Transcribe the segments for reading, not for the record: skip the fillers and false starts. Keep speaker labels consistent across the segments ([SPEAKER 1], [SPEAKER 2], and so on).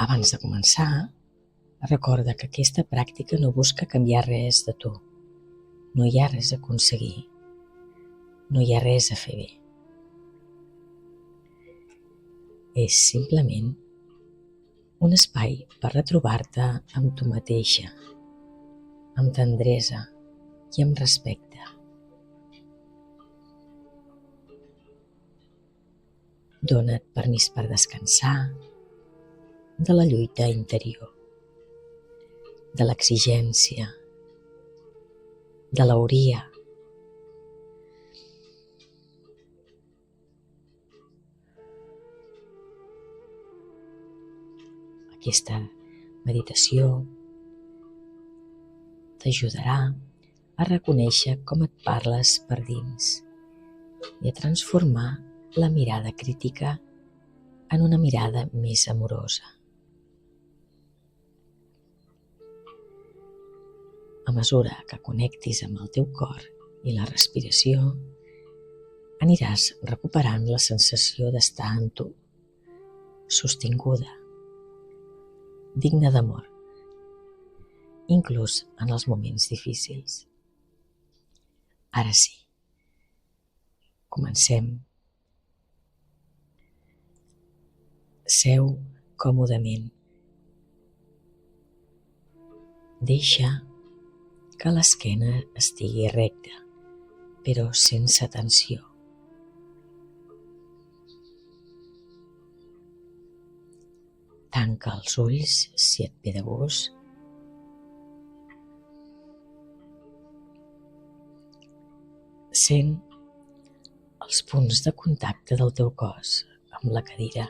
[SPEAKER 1] Abans de començar, recorda que aquesta pràctica no busca canviar res de tu. No hi ha res a aconseguir. No hi ha res a fer bé. És simplement un espai per retrobar-te amb tu mateixa, amb tendresa i amb respecte. Dona't permís per descansar de la lluita interior, de l'exigència, de l'hauria. Aquesta meditació t'ajudarà a reconèixer com et parles per dins i a transformar la mirada crítica en una mirada més amorosa. A mesura que connectis amb el teu cor i la respiració, aniràs recuperant la sensació d'estar en tu, sostinguda, digna d'amor, inclús en els moments difícils. Ara sí, comencem. Seu còmodament. Deixa que l'esquena estigui recta, però sense tensió. Tanca els ulls si et ve de gust. Sent els punts de contacte del teu cos amb la cadira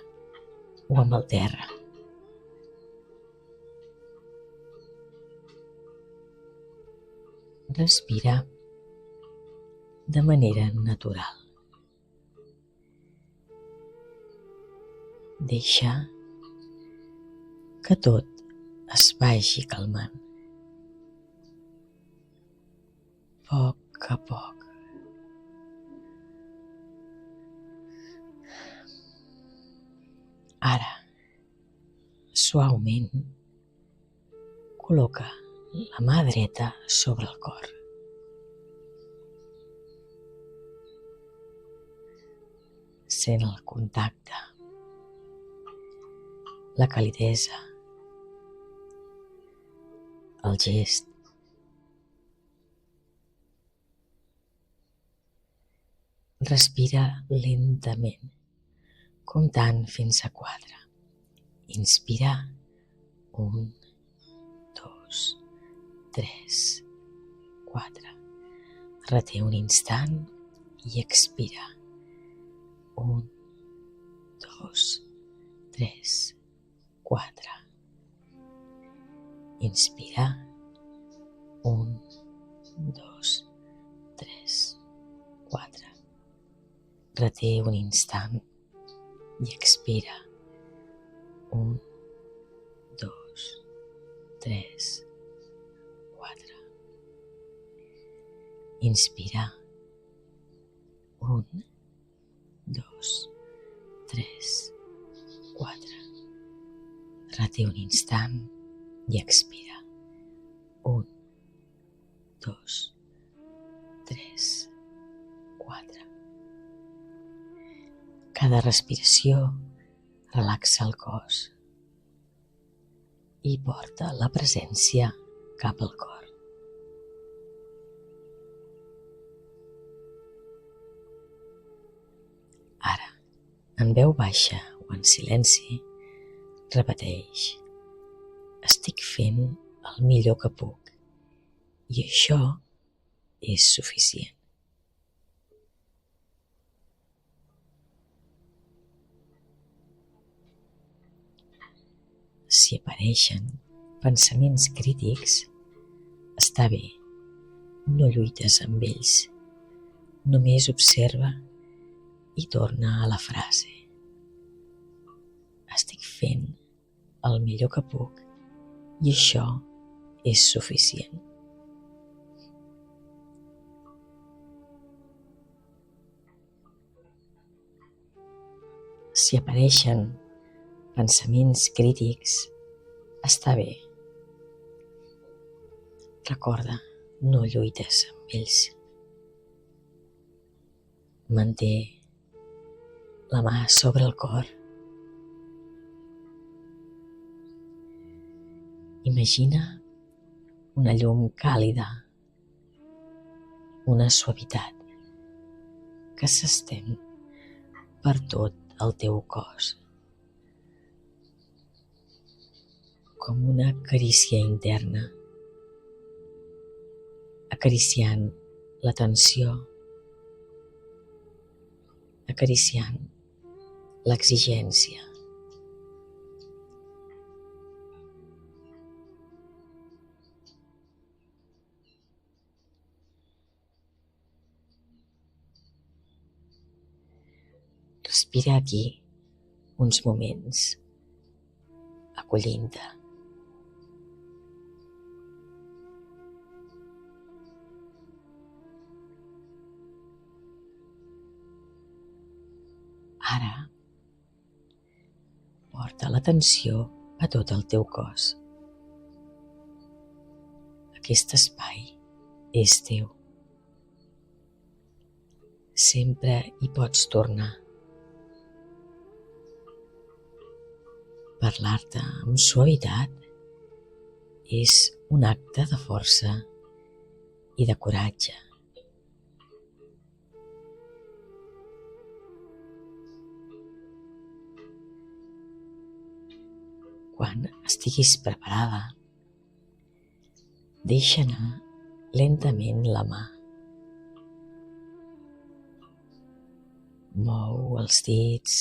[SPEAKER 1] o amb el terra. Respira de manera natural. Deixa que tot es vagi calmant. Poc a poc. Ara, suaument, col·loca la mà dreta sobre el cor. Sent el contacte, la calidesa, el gest. Respira lentament, comptant fins a 4. Inspira. 1, 2, 3, 4. Reté un instant i expira. 1, 2, 3, 4. Inspira. 1, 2, 3, 4. Reté un instant i expira. 1, 2, 3, 4. Inspira. 1, 2, 3, 4. Reté un instant i expira. 1, 2, 3, 4. Cada respiració relaxa el cos i porta la presència cap al cor. Ara, en veu baixa o en silenci, repeteix: estic fent el millor que puc i això és suficient. Si apareixen pensaments crítics, està bé, no lluites amb ells, només observa i torna a la frase: estic fent el millor que puc i això és suficient. Si apareixen pensaments crítics, està bé. Recorda, no lluites amb ells. Manté la mà sobre el cor. Imagina una llum càlida, una suavitat que s'estén per tot el teu cos, com una carícia interna, acariciant la tensió, acariciant l'exigència. Respira aquí uns moments, acollint-te. Ara, porta l'atenció a tot el teu cos. Aquest espai és teu. Sempre hi pots tornar. Parlar-te amb suavitat és un acte de força i de coratge. Quan estiguis preparada, deixa anar lentament la mà. Mou els dits,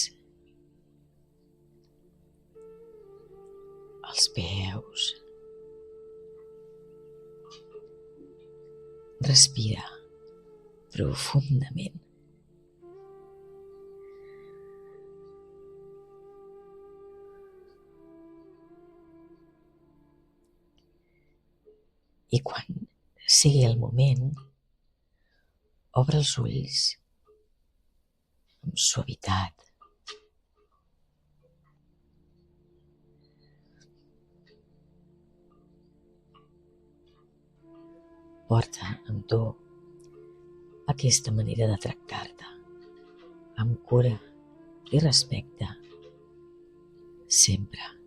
[SPEAKER 1] els peus. Respira profundament. I quan sigui el moment, obre els ulls amb suavitat. Porta amb tu aquesta manera de tractar-te, amb cura i respecte, sempre.